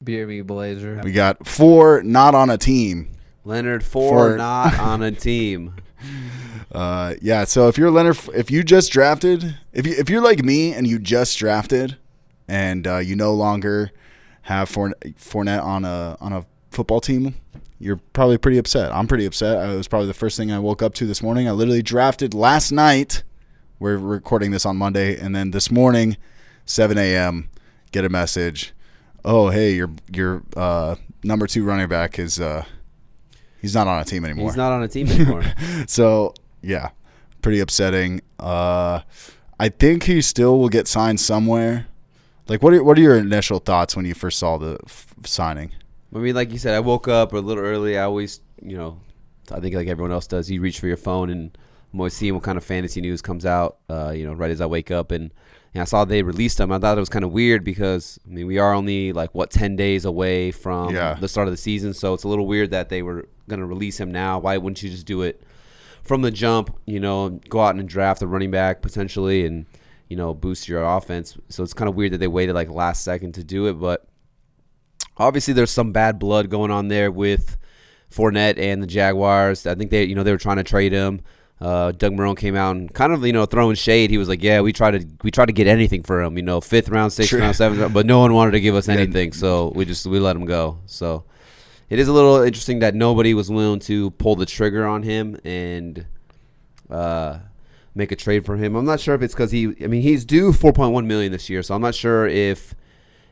BRB Blazer. We got 4 not on a team. Leonard Fournette not on a team. Yeah, so if you're Leonard, if you just drafted, if you're like me and you just drafted, and you no longer have Fournette on a football team, you're probably pretty upset. I'm pretty upset. It was probably the first thing I woke up to this morning. I literally drafted last night. We're recording this on Monday, and then this morning, 7 a.m., get a message. Oh, hey, your number 2 running back is he's not on a team anymore. He's not on a team anymore. So yeah, pretty upsetting. I think he still will get signed somewhere. Like, what are your initial thoughts when you first saw the signing? I mean, like you said, I woke up a little early. I always, I think like everyone else does, you reach for your phone, and I'm always seeing what kind of fantasy news comes out, right as I wake up. And I saw they released him. I thought it was kind of weird because, I mean, we are only 10 days away from the start of the season. So it's a little weird that they were going to release him now. Why wouldn't you just do it from the jump, go out and draft a running back potentially and, boost your offense? So it's kind of weird that they waited last second to do it. But obviously there's some bad blood going on there with Fournette and the Jaguars. I think they were trying to trade him. Doug Marrone came out and kind of, throwing shade. He was like, yeah, we tried to get anything for him, 5th round, 6th round, 7th round, but no one wanted to give us anything. So we let him go. So it is a little interesting that nobody was willing to pull the trigger on him and make a trade for him. I'm not sure if it's because he's due $4.1 million this year. So I'm not sure if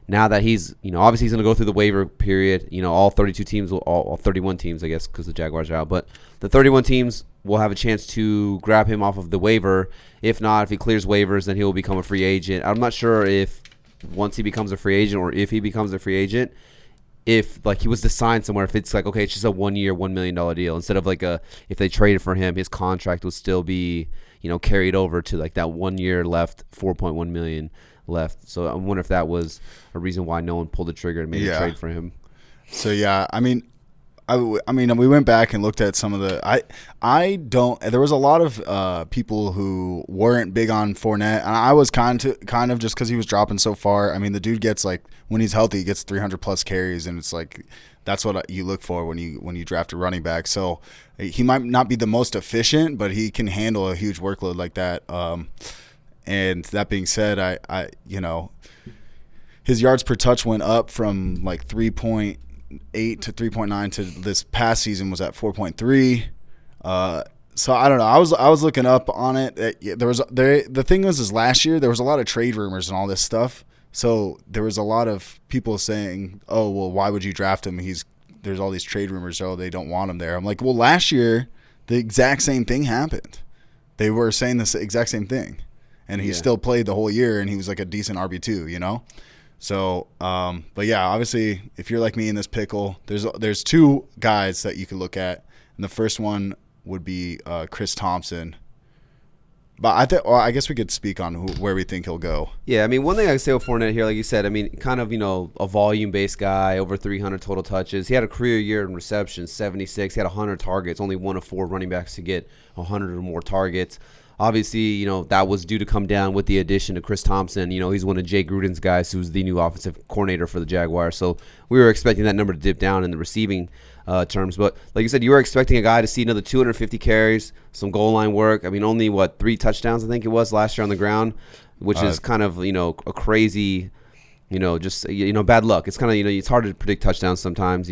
now that he's, obviously he's going to go through the waiver period, all 32 teams, all 31 teams, I guess, because the Jaguars are out. But the 31 teams will have a chance to grab him off of the waiver. If not, if he clears waivers, then he will become a free agent. I'm not sure if once he becomes a free agent or if he becomes a free agent, if he was to sign somewhere, if it's okay, it's just a 1 year, $1 million deal instead of if they traded for him, his contract would still be, carried over to that 1 year left, $4.1 million left. So I wonder if that was a reason why no one pulled the trigger and made a trade for him. So yeah, I mean, we went back and looked at some of the. There was a lot of people who weren't big on Fournette, and I was kind of just because he was dropping so far. I mean, the dude gets when he's healthy, he gets 300 plus carries, and it's that's what you look for when you draft a running back. So he might not be the most efficient, but he can handle a huge workload like that. And that being said, I his yards per touch went up from 3.8 to 3.9 to this past season was at 4.3. So I don't know. I was looking up on it. The thing is last year there was a lot of trade rumors and all this stuff. So there was a lot of people saying, "Oh, well, why would you draft him? There's all these trade rumors. Oh, they don't want him there." I'm like, "Well, last year the exact same thing happened. They were saying this exact same thing, and he still played the whole year, and he was a decent RB2, So, but yeah, obviously, if you're like me in this pickle, there's 2 guys that you could look at, and the first one would be Chris Thompson. But I guess we could speak on where we think he'll go. Yeah, I mean, one thing I could say with Fournette here, like you said, I mean, kind of, a volume-based guy, over 300 total touches. He had a career year in receptions, 76. He had 100 targets, only one of 4 running backs to get 100 or more targets. Obviously, that was due to come down with the addition of Chris Thompson. He's one of Jay Gruden's guys who's the new offensive coordinator for the Jaguars. So we were expecting that number to dip down in the receiving terms. But like you said, you were expecting a guy to see another 250 carries, some goal line work. I mean, only, 3 touchdowns I think it was last year on the ground, which is kind of, a crazy, bad luck. It's kind of, it's hard to predict touchdowns sometimes,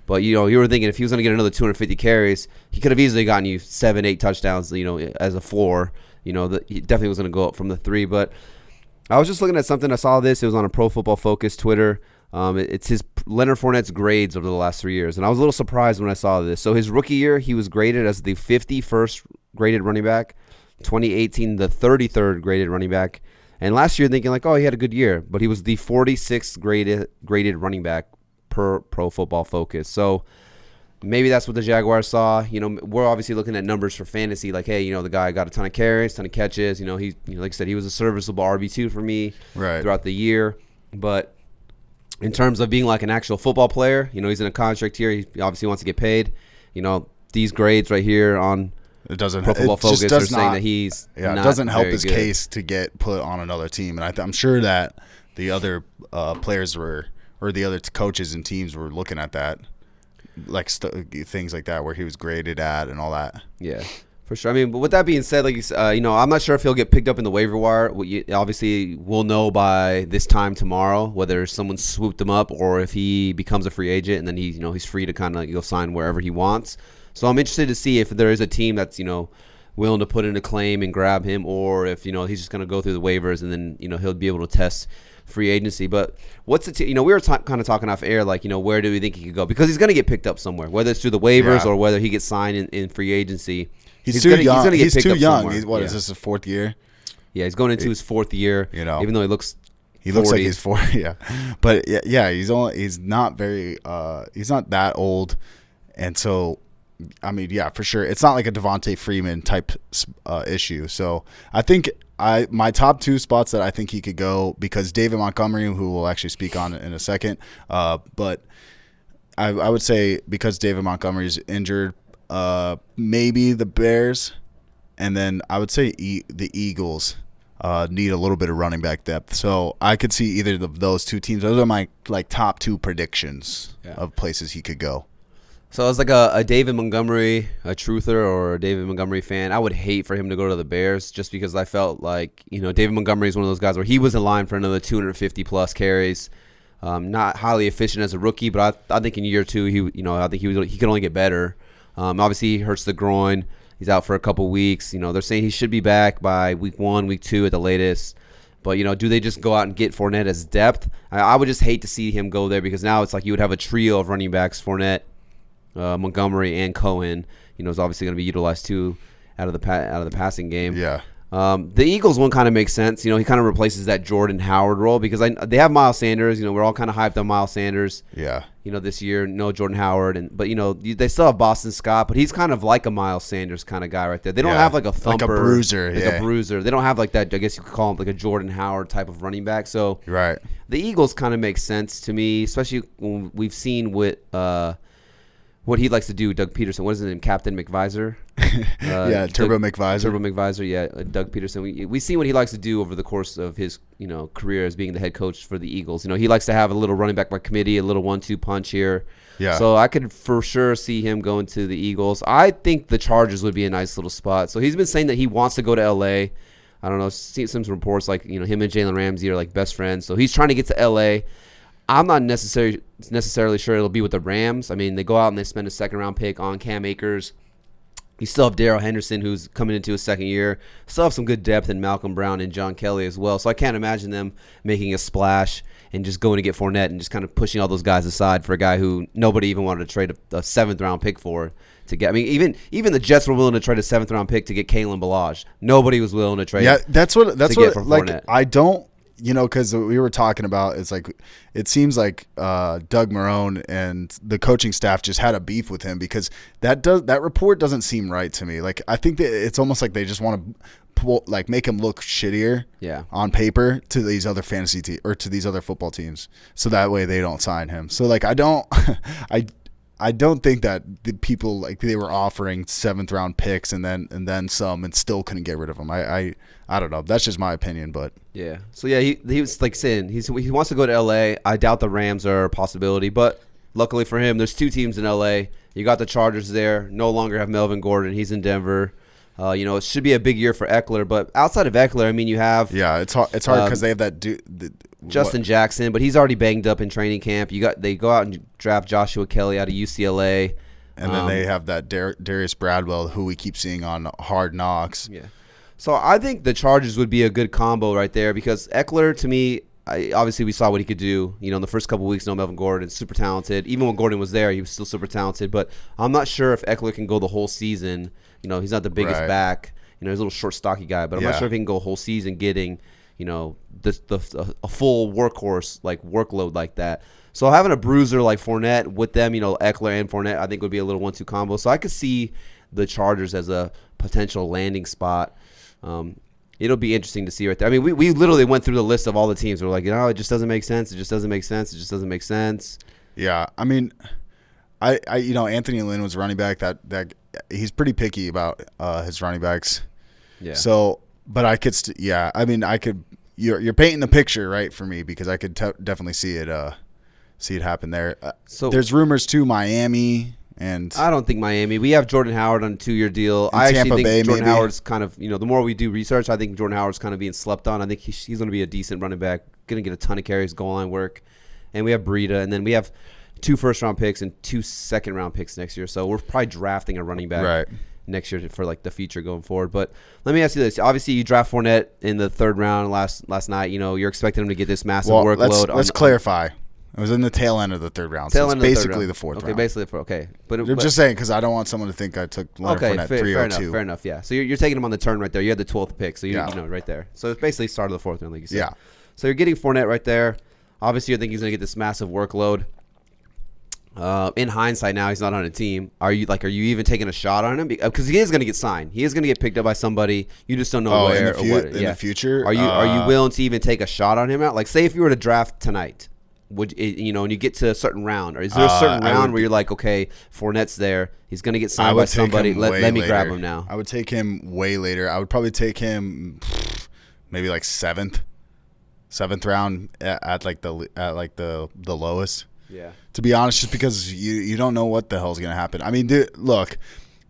But, you were thinking if he was going to get another 250 carries, he could have easily gotten you 7-8 touchdowns, as a floor. He definitely was going to go up from the 3. But I was just looking at something. I saw this. It was on a Pro Football Focus Twitter. It's his Leonard Fournette's grades over the last 3 years. And I was a little surprised when I saw this. So his rookie year, he was graded as the 51st graded running back. 2018, the 33rd graded running back. And last year thinking he had a good year. But he was the 46th graded running back per Pro Football Focus. So maybe that's what the Jaguars saw. We're obviously looking at numbers for fantasy. Hey, the guy got a ton of carries, ton of catches. He, like I said, he was a serviceable RB2 for me throughout the year. But in terms of being an actual football player, he's in a contract here. He obviously wants to get paid. These grades right here on It doesn't. Pro Football Focus are saying that he's it doesn't help his case to get put on another team, and I'm sure that the other players were or the other coaches and teams were looking at that, like things like that where he was graded at and all that. Yeah. For sure. I mean, but with that being said, like I'm not sure if he'll get picked up in the waiver wire. Obviously, we'll know by this time tomorrow whether someone swooped him up or if he becomes a free agent and then he's free to kind of go sign wherever he wants. So I'm interested to see if there is a team that's willing to put in a claim and grab him, or if he's just going to go through the waivers and then he'll be able to test free agency. But what's the we were kind of talking off air, like where do we think he could go, because he's going to get picked up somewhere, whether it's through the waivers or whether he gets signed in free agency. He's too young. He's too young. Is this his fourth year? Yeah, he's going into his fourth year. Even though he looks 40. Looks like he's 40. Yeah, but yeah, he's not very. He's not that old, and so I mean, yeah, for sure, it's not like a Devontae Freeman type issue. So I think my top 2 spots that I think he could go, because David Montgomery, who we'll actually speak on in a second, but I would say because David Montgomery's injured. Maybe the Bears, and then I would say the Eagles need a little bit of running back depth. So I could see either of those 2 teams. Those are my top 2 predictions of places he could go. So as like a David Montgomery, a truther or a David Montgomery fan, I would hate for him to go to the Bears, just because I felt like David Montgomery is one of those guys where he was in line for another 250 plus carries. Not highly efficient as a rookie, but I think in year 2 I think he could only get better. Obviously, he hurts the groin. He's out for a couple weeks. They're saying he should be back by week 1, week 2 at the latest. But, do they just go out and get Fournette as depth? I would just hate to see him go there, because now it's like you would have a trio of running backs, Fournette, Montgomery, and Cohen. Is obviously going to be utilized too out of the passing game. Yeah. The Eagles one kind of makes sense. He kind of replaces that Jordan Howard role, because they have Miles Sanders. We're all kind of hyped on Miles Sanders. Yeah. This year, no Jordan Howard, but they still have Boston Scott, but he's kind of like a Miles Sanders kind of guy right there. They don't have like a thumper, like a bruiser, a bruiser. They don't have like that. I guess you could call him like a Jordan Howard type of running back. So right, the Eagles kind of make sense to me, especially when we've seen what he likes to do. Doug Peterson, what is his name? Captain McVisor. Turbo McVisor. Turbo McVisor, yeah. Doug Peterson. We see what he likes to do over the course of his career as being the head coach for the Eagles. He likes to have a little running back by committee, a little 1-2 punch here. Yeah. So I could for sure see him going to the Eagles. I think the Chargers would be a nice little spot. So he's been saying that he wants to go to L.A. I don't know. Seen some reports like him and Jalen Ramsey are like best friends. So he's trying to get to L.A. I'm not necessarily sure it'll be with the Rams. I mean, they go out and they spend a second-round pick on Cam Akers. You still have Darrell Henderson, who's coming into his second year. Still have some good depth in Malcolm Brown and John Kelly as well. So I can't imagine them making a splash and just going to get Fournette and just kind of pushing all those guys aside for a guy who nobody even wanted to trade a 7th-round pick for to get. I mean, even the Jets were willing to trade a 7th-round pick to get Kalen Ballage. Nobody was willing to trade. Yeah, that's what like Fournette. I don't. Because we were talking about, it's like it seems like Doug Marrone and the coaching staff just had a beef with him, because that report doesn't seem right to me. Like, I think that it's almost like they just want to make him look shittier on paper to these other fantasy or to these other football teams, so that way they don't sign him. So like I don't think that the people, like, they were offering 7th-round picks and then some and still couldn't get rid of him. I don't know. That's just my opinion, but yeah. So yeah, he was like saying he wants to go to L.A. I doubt the Rams are a possibility, but luckily for him, there's 2 teams in L.A. You got the Chargers there. No longer have Melvin Gordon. He's in Denver. It should be a big year for Eckler, but outside of Eckler, I mean, you have it's hard because they have that Justin Jackson, but he's already banged up in training camp. They go out and draft Joshua Kelly out of UCLA, and then they have that Darius Bradwell, who we keep seeing on Hard Knocks. Yeah, so I think the Chargers would be a good combo right there, because Eckler, to me, obviously we saw what he could do. In the first couple of weeks, Melvin Gordon, super talented. Even when Gordon was there, he was still super talented. But I'm not sure if Eckler can go the whole season. He's not the biggest back. He's a little short, stocky guy, but I'm not sure if he can go a whole season getting, a full workhorse like workload like that. So having a bruiser like Fournette with them, Eckler and Fournette, I think would be a little 1-2 combo. So I could see the Chargers as a potential landing spot. It'll be interesting to see right there. I mean, we literally went through the list of all the teams. We're like, it just doesn't make sense. It just doesn't make sense. It just doesn't make sense. Yeah, I mean, I Anthony Lynn was running back. That he's pretty picky about his running backs. Yeah. So, but I could, I mean, I could. You're painting the picture right for me, because I could definitely see it see it happen there. So there's rumors too, Miami. And I don't think Miami. We have Jordan Howard on a 2-year deal. I actually Tampa think Bay, Jordan maybe. Howard's kind of, the more we do research, I think Jordan Howard's kind of being slept on. I think he's going to be a decent running back, going to get a ton of carries, goal line work. And we have Breida, and then we have 2 first-round picks and 2 second-round picks next year. So we're probably drafting a running back next year for like the future going forward. But let me ask you this: obviously, you draft Fournette in the 3rd round last night. You're expecting him to get this massive workload. Let's clarify. It was in the tail end of the 3rd round. So it's basically the 4th round. Okay, basically the 4th. Okay, but I'm just saying because I don't want someone to think I took Leonard Fournette 302. Fair enough. Yeah. So you're taking him on the turn right there. You had the 12th pick, so you know right there. So it's basically start of the 4th round, like you said. Yeah. So you're getting Fournette right there. Obviously, you think he's going to get this massive workload. In hindsight, now he's not on a team. Are you even taking a shot on him? Because he is going to get signed. He is going to get picked up by somebody. You just don't know where or what. In the future, are you willing to even take a shot on him out? Like, say if you were to draft tonight. And you get to a certain round, or is there a certain round where you're like, okay, Fournette's there, he's gonna get signed by somebody, let me grab him now? I would take him way later. I would probably take him maybe like seventh round at the lowest. Yeah. To be honest, just because you don't know what the hell's gonna happen. I mean, dude, look,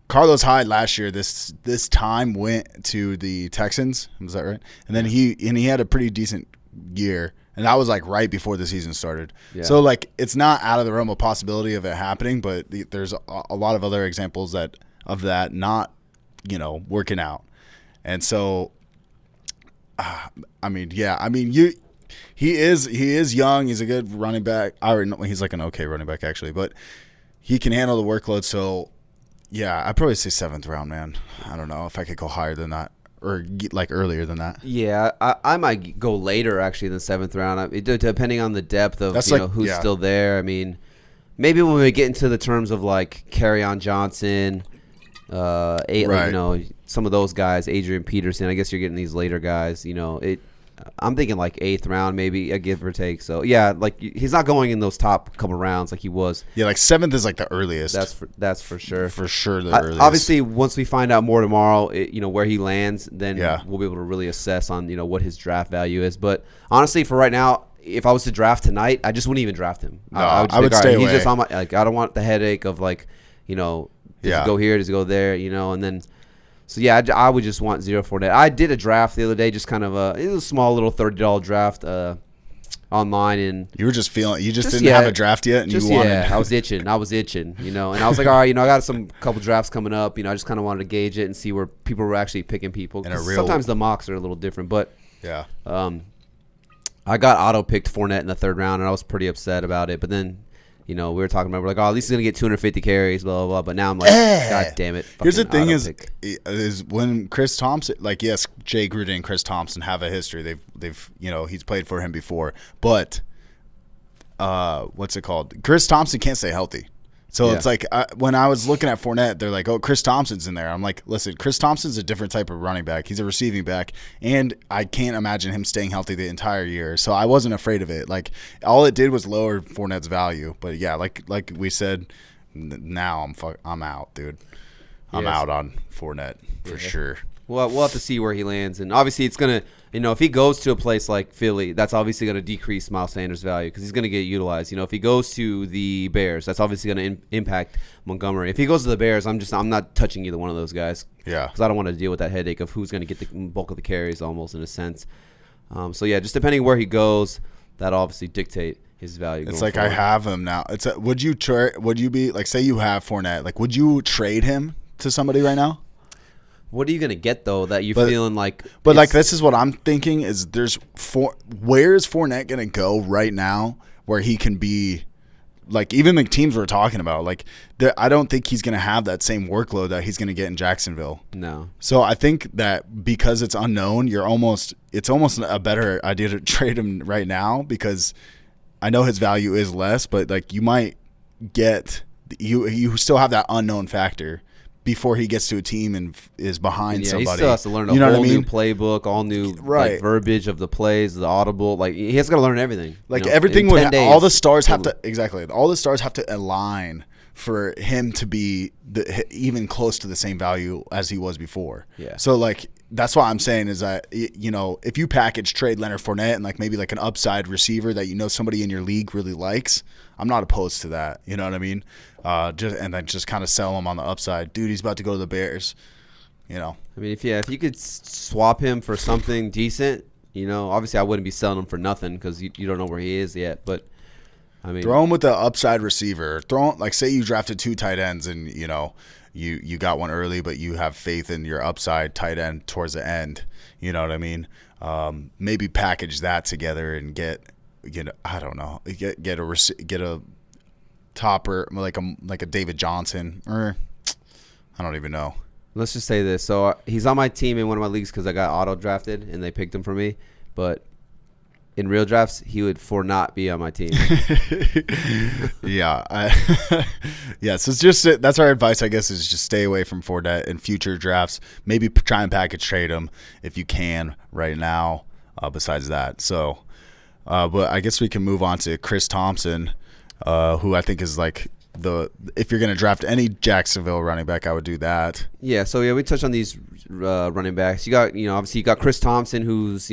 Carlos Hyde last year this time went to the Texans. Is that right? And then he had a pretty decent year. And that was like right before the season started. Yeah. So like it's not out of the realm of possibility of it happening, but there's a lot of other examples of that not, working out. And so, he is young. He's a good running back. He's like an okay running back actually, but he can handle the workload. So yeah, I'd probably say 7th round, man. I don't know if I could go higher than that. Or like earlier than that. Yeah, I might go later actually than 7th round. Depending on the depth of who's still there. I mean, maybe when we get into the terms of like Kerryon Johnson, some of those guys, Adrian Peterson. I guess you're getting these later guys. I'm thinking like 8th round, maybe a give or take. So yeah, like he's not going in those top couple rounds like he was. Yeah, like 7th is like the earliest. That's for sure. For sure, the earliest. Obviously, once we find out more tomorrow, where he lands, then we'll be able to really assess on what his draft value is. But honestly, for right now, if I was to draft tonight, I just wouldn't even draft him. No, I would stay away. He's just on my I don't want the headache of like does he go here, does he go there, and then. So, yeah, I would just want 0 Fournette. I did a draft the other day, just kind of it was a small little $30 draft online. And you were just feeling – you just didn't have a draft yet and you wanted – Yeah, I was itching, and I was like, all right, I got some couple drafts coming up. I just kind of wanted to gauge it and see where people were actually picking people. Sometimes the mocks are a little different. But, yeah, I got auto-picked Fournette in the 3rd round, and I was pretty upset about it. But then – we were talking about, we're like, at least he's going to get 250 carries, blah, blah, blah. But now I'm like, God damn it. Here's the thing is when Chris Thompson, like, yes, Jay Gruden and Chris Thompson have a history. They've he's played for him before. But what's it called? Chris Thompson can't stay healthy. So it's like when I was looking at Fournette, they're like, oh, Chris Thompson's in there. I'm like, listen, Chris Thompson's a different type of running back. He's a receiving back, and I can't imagine him staying healthy the entire year. So I wasn't afraid of it. Like, all it did was lower Fournette's value. But, yeah, like we said, now I'm out, dude. I'm out on Fournette for sure. Well, we'll have to see where he lands. And obviously it's going to, if he goes to a place like Philly, that's obviously going to decrease Miles Sanders' value because he's going to get utilized. If he goes to the Bears, that's obviously going to impact Montgomery. If he goes to the Bears, I'm not touching either one of those guys. Yeah. Because I don't want to deal with that headache of who's going to get the bulk of the carries almost in a sense. So, yeah, just depending where he goes, that'll obviously dictate his value. It's like forward. I have him now. Would you be like, say you have Fournette, like would you trade him to somebody right now? What are you gonna get though that you're feeling like? But like this is what I'm thinking is where's Fournette gonna go right now where he can be like even the teams we're talking about like I don't think he's gonna have that same workload that he's gonna get in Jacksonville. No. So I think that because it's unknown, it's almost a better idea to trade him right now because I know his value is less, but like you might get you still have that unknown factor. Before he gets to a team and is behind somebody. He still has to learn a whole new playbook, all new like, verbiage of the plays, the audible. Like he has got to learn everything. Like everything, all the stars have to exactly. All the stars have to align for him to be even close to the same value as he was before. Yeah. So like that's what I'm saying is that, you know, if you package trade Leonard Fournette and like maybe like an upside receiver that you know somebody in your league really likes, I'm not opposed to that. You know what I mean? And then just kind of sell him on the upside. Dude, he's about to go to the Bears. You know. I mean, if you could swap him for something decent, you know, obviously I wouldn't be selling him for nothing because you don't know where he is yet. But I mean, throw him with the upside receiver. Throw him, like say you drafted 2 tight ends and you know you got one early, but you have faith in your upside tight end towards the end. You know what I mean? Maybe package that together and get I don't know, get a topper like a David Johnson, or I don't even know. Let's just say this. So he's on my team in one of my leagues because I got auto drafted and they picked him for me. But in real drafts, he would for not be on my team. Yeah. So it's just that's our advice, I guess, is just stay away from Fournette in future drafts. Maybe try and package trade him if you can right now. Besides that, so but I guess we can move on to Chris Thompson, who I think is like if you're going to draft any Jacksonville running back, I would do that. Yeah, so we touched on these running backs. You got, obviously you got Chris Thompson, who's,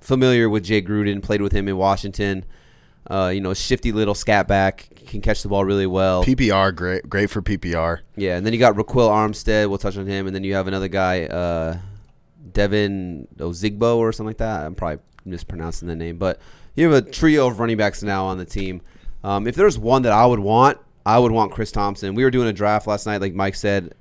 familiar with Jay Gruden, played with him in Washington. Shifty little scat back, can catch the ball really well. PPR, great for PPR. Yeah, and then you got Ryquell Armstead. We'll touch on him. And then you have another guy, Devin Ozigbo or something like that. I'm probably mispronouncing the name. But you have a trio of running backs now on the team. If there's one that I would want Chris Thompson. We were doing a draft last night, like Mike said.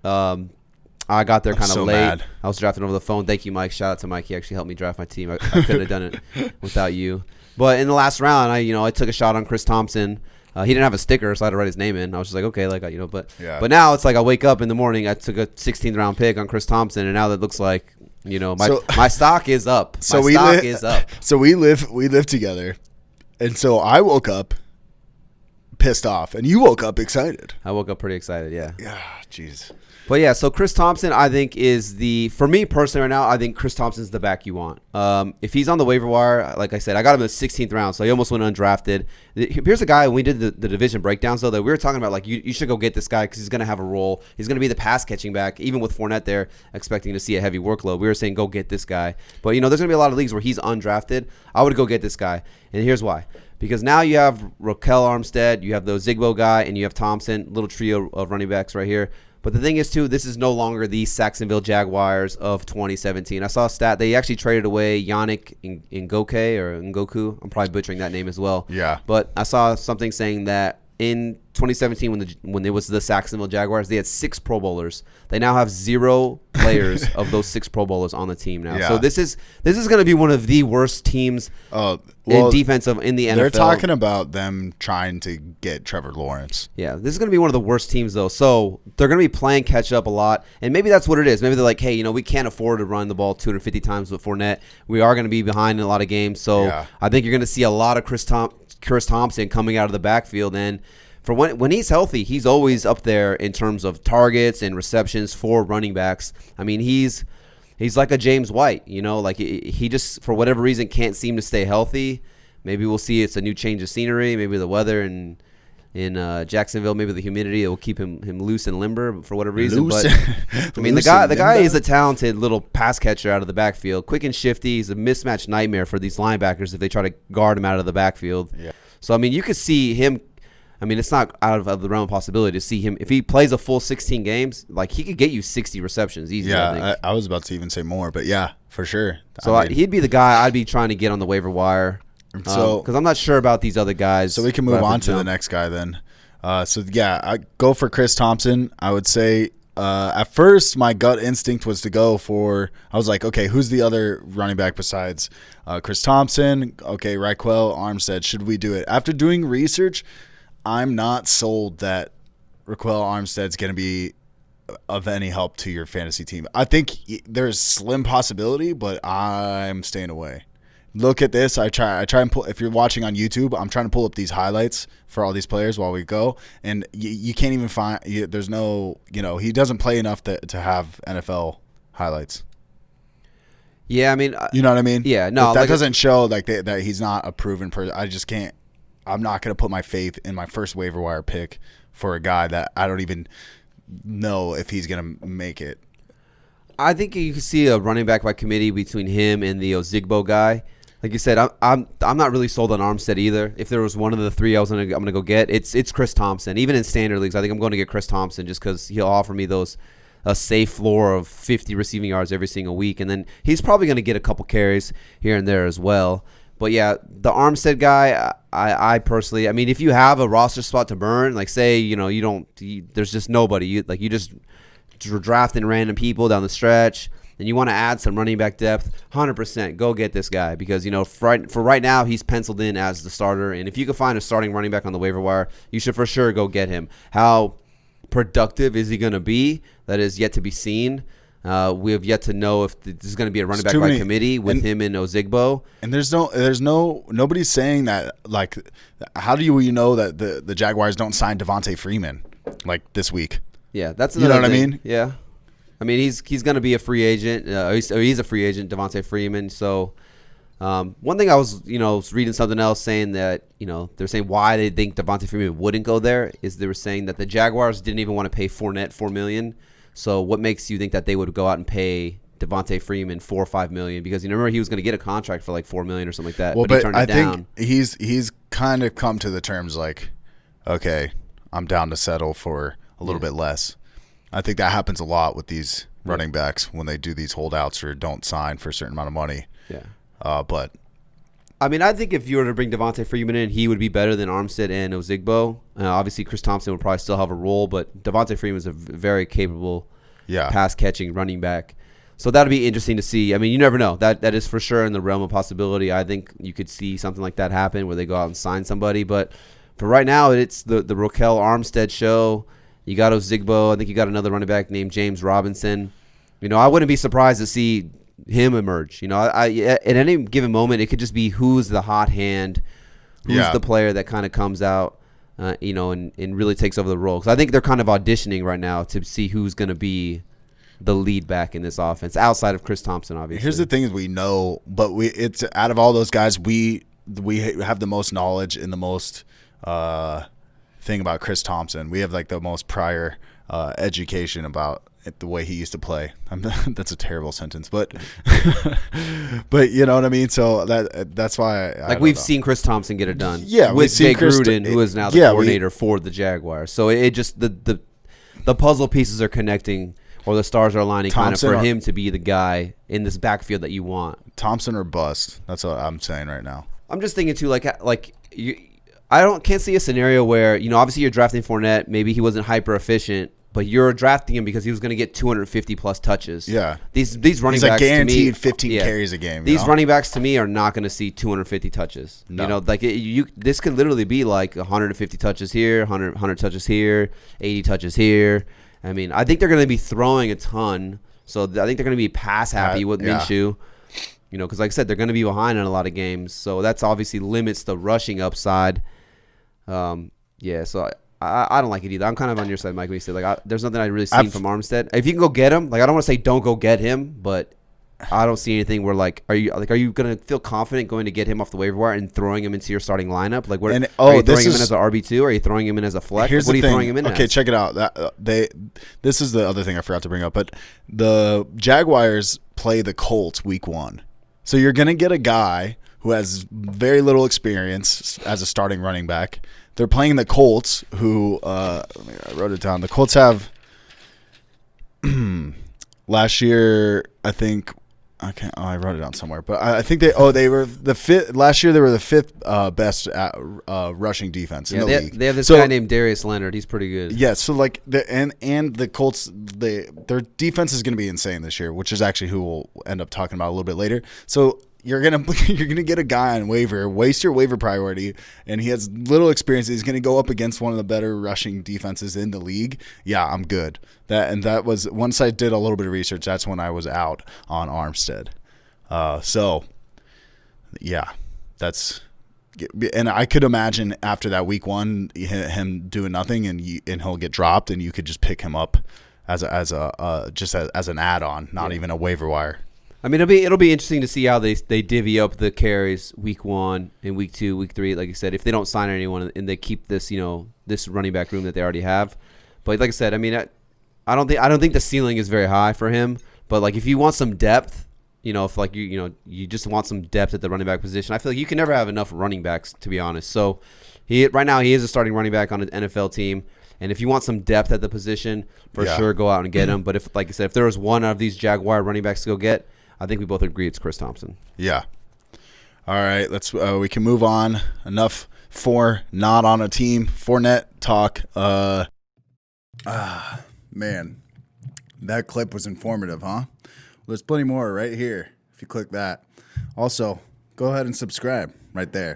I got there kind of late. Mad. I was drafting over the phone. Thank you, Mike. Shout out to Mike. He actually helped me draft my team. I couldn't have done it without you. But in the last round, I took a shot on Chris Thompson. He didn't have a sticker, so I had to write his name in. I was just like, okay, But now it's like I wake up in the morning. I took a 16th round pick on Chris Thompson, and now that looks like my stock is up. So my stock is up. So we live together, and so I woke up pissed off, and you woke up excited. I woke up pretty excited. Yeah. Yeah. Jeez. But yeah, so Chris Thompson, I think for me personally right now, I think Chris Thompson's the back you want. If he's on the waiver wire, like I said, I got him in the 16th round, so he almost went undrafted. Here's a guy, when we did the division breakdowns, though, that we were talking about, like, you should go get this guy because he's going to have a role. He's going to be the pass catching back, even with Fournette there, expecting to see a heavy workload. We were saying go get this guy. But, there's going to be a lot of leagues where he's undrafted. I would go get this guy, and here's why. Because now you have Ryquell Armstead, you have the Zigbo guy, and you have Thompson, little trio of running backs right here. But the thing is, too, this is no longer the Jacksonville Jaguars of 2017. I saw a stat. They actually traded away Yannick Ngakoue. I'm probably butchering that name as well. Yeah. But I saw something saying that in 2017, when it was the Jacksonville Jaguars, they had 6 Pro Bowlers. They now have 0 players of those 6 Pro Bowlers on the team now. Yeah. So this is going to be one of the worst teams in defense in the NFL. They're talking about them trying to get Trevor Lawrence. Yeah, this is going to be one of the worst teams, though. So they're going to be playing catch up a lot, and maybe that's what it is. Maybe they're like, hey, we can't afford to run the ball 250 times with Fournette. We are going to be behind in a lot of games. So yeah. I think you're going to see a lot of Chris Thompson coming out of the backfield, and for when he's healthy, he's always up there in terms of targets and receptions for running backs. I mean, he's like a James White, like he just, for whatever reason, can't seem to stay healthy. Maybe we'll see it's a new change of scenery. Maybe the weather in Jacksonville, maybe the humidity, it will keep him loose and limber for whatever reason. But I mean, the guy is a talented little pass catcher out of the backfield, quick and shifty. He's a mismatch nightmare for these linebackers if they try to guard him out of the backfield. Yeah. So I mean, you could see him. I mean, it's not out of the realm of possibility to see him. If he plays a full 16 games, like, he could get you 60 receptions easy. Yeah, I think. I was about to even say more, but yeah, for sure. So he'd be the guy I'd be trying to get on the waiver wire. Because I'm not sure about these other guys. So we can move on to the next guy then. I go for Chris Thompson. I would say at first my gut instinct was to go for – I was like, okay, who's the other running back besides Chris Thompson? Okay, Ryquell Armstead. Should we do it? After doing research – I'm not sold that Ryquell Armstead's going to be of any help to your fantasy team. I think there's slim possibility, but I'm staying away. Look at this. I try and pull. If you're watching on YouTube, I'm trying to pull up these highlights for all these players while we go, and you can't even find. There's no. He doesn't play enough to have NFL highlights. Yeah, I mean, you know what I mean. Yeah, no, that doesn't show that he's not a proven person. I just can't. I'm not going to put my faith in my first waiver wire pick for a guy that I don't even know if he's going to make it. I think you can see a running back by committee between him and the Ozigbo guy. Like you said, I'm not really sold on Armstead either. If there was one of the three I'm gonna go get, it's Chris Thompson. Even in standard leagues, I think I'm going to get Chris Thompson just because he'll offer me a safe floor of 50 receiving yards every single week, and then he's probably going to get a couple carries here and there as well. But yeah, the Armstead guy, I personally, I mean, if you have a roster spot to burn, like say there's just nobody, you just drafting random people down the stretch, and you want to add some running back depth, 100% go get this guy because, for right now, he's penciled in as the starter. And if you can find a starting running back on the waiver wire, you should for sure go get him. How productive is he going to be? That is yet to be seen. We have yet to know if this is going to be a running back by committee with him and Ozigbo. And nobody's saying that, like, how do you know that the Jaguars don't sign Devontae Freeman, like, this week? Yeah, that's another thing. What I mean? Yeah. I mean, he's going to be a free agent. He's a free agent, Devontae Freeman. So, one thing I was reading something else saying that, they're saying why they think Devontae Freeman wouldn't go there is they were saying that the Jaguars didn't even want to pay Fournette $4 million. So, what makes you think that they would go out and pay Devontae Freeman $4 or $5 million? Because remember he was going to get a contract for like $4 million or something like that. Well, but he turned it down. Think he's kind of come to the terms like, okay, I'm down to settle for a little bit less. I think that happens a lot with these running backs when they do these holdouts or don't sign for a certain amount of money. Yeah. But I mean, I think if you were to bring Devontae Freeman in, he would be better than Armstead and Ozigbo. Obviously, Chris Thompson would probably still have a role, but Devontae Freeman is a very capable pass-catching running back. So that would be interesting to see. I mean, you never know. That is for sure in the realm of possibility. I think you could see something like that happen where they go out and sign somebody. But for right now, it's the Ryquell Armstead show. You got Ozigbo. I think you got another running back named James Robinson. I wouldn't be surprised to see him emerge. At any given moment, it could just be who's the hot hand, who's the player that kind of comes out, and really takes over the role. Because I think they're kind of auditioning right now to see who's going to be the lead back in this offense outside of Chris Thompson, obviously. Here's the thing is we know, but it's out of all those guys, we have the most knowledge and the most thing about Chris Thompson. We have like the most prior education about the way he used to play. That's a terrible sentence, but but you know what I mean. So that's why we've seen Chris Thompson get it done. Yeah, with Jay Gruden, who is now the coordinator for the Jaguars. So it just the puzzle pieces are connecting, or the stars are aligning kind of for him to be the guy in this backfield that you want. Thompson or bust. That's what I'm saying right now. I'm just thinking too, can't see a scenario where, obviously you're drafting Fournette. Maybe he wasn't hyper efficient, but you're drafting him because he was going to get 250 plus touches. Yeah. These running backs, guaranteed to me, 15 carries a game. These running backs to me are not going to see 250 touches. No. This could literally be like 150 touches here, 100 touches here, 80 touches here. I mean, I think they're going to be throwing a ton. So I think they're going to be pass happy with Minshew. Because like I said, they're going to be behind in a lot of games. So that's obviously limits the rushing upside. So I don't like it either. I'm kind of on your side, Mike, when you said, there's nothing I really seen from Armstead. If you can go get him, I don't want to say don't go get him, but I don't see anything where, are you going to feel confident going to get him off the waiver wire and throwing him into your starting lineup? Are you throwing him in as an RB2? Are you throwing him in as a flex? What are you throwing him in as? Okay, check it out. This is the other thing I forgot to bring up, but the Jaguars play the Colts week 1. So you're going to get a guy who has very little experience as a starting running back. They're playing the Colts, who I wrote it down. The Colts have last year, I think. I wrote it down somewhere, but I think they were the fifth last year. They were the fifth best rushing defense in the league. They have this guy named Darius Leonard. He's pretty good. Yeah, so the Colts, their defense is going to be insane this year, which is actually who we'll end up talking about a little bit later. So you're gonna get a guy on waiver, waste your waiver priority, and he has little experience. He's gonna go up against one of the better rushing defenses in the league. Yeah, I'm good. That was once I did a little bit of research. That's when I was out on Armstead. And I could imagine after that week 1, him doing nothing and he'll get dropped, and you could just pick him up as an add-on, not even a waiver wire. I mean, it'll be interesting to see how they divvy up the carries week 1 and week 2, week 3. Like you said, if they don't sign anyone and they keep this, this running back room that they already have. But like I said, I mean, I don't think the ceiling is very high for him. But like if you want some depth, if like you just want some depth at the running back position, I feel like you can never have enough running backs, to be honest. So right now he is a starting running back on an NFL team. And if you want some depth at the position, for sure, go out and get him. But if, like I said, if there was one of these Jaguar running backs to go get, I think we both agree it's Chris Thompson. Yeah. All right, we can move on. Enough for not on a team Fournette talk. Man, that clip was informative, huh? Well, there's plenty more right here if you click that. Also, go ahead and subscribe right there.